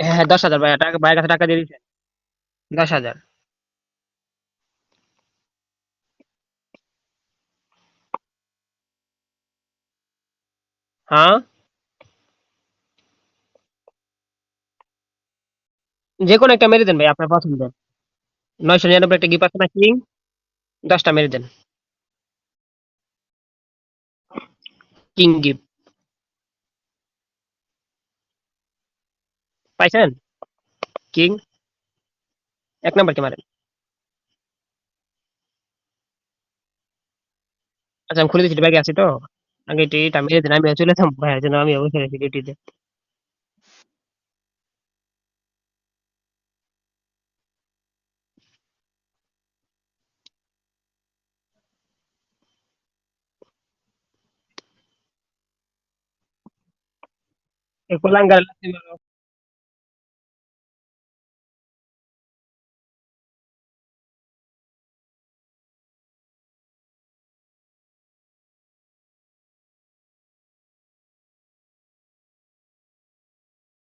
হ্যাঁ হ্যাঁ, 10,000 ভাই, টাকা ভাইয়ের কাছে টাকা দিয়ে দিচ্ছেন। 10,000। হ্যাঁ, যে কোনো একটা মেরে দেন ভাই, আপনার পছন্দ। 999 একটা গিফট আছে না কিং, 10টা মেরে দেন। কিং গিফট পাইছেন? কিং, 1 নাম্বার কে মারেন। আচ্ছা আমি খুলে দিচ্ছি, ব্যাগে আছি তো। আগে এটা মেরে দেন, আমি চলে যাবো ভাইয়ের জন্য, আমি অবশ্যই রেখে ডিউটিতে। কোলাঙ্গার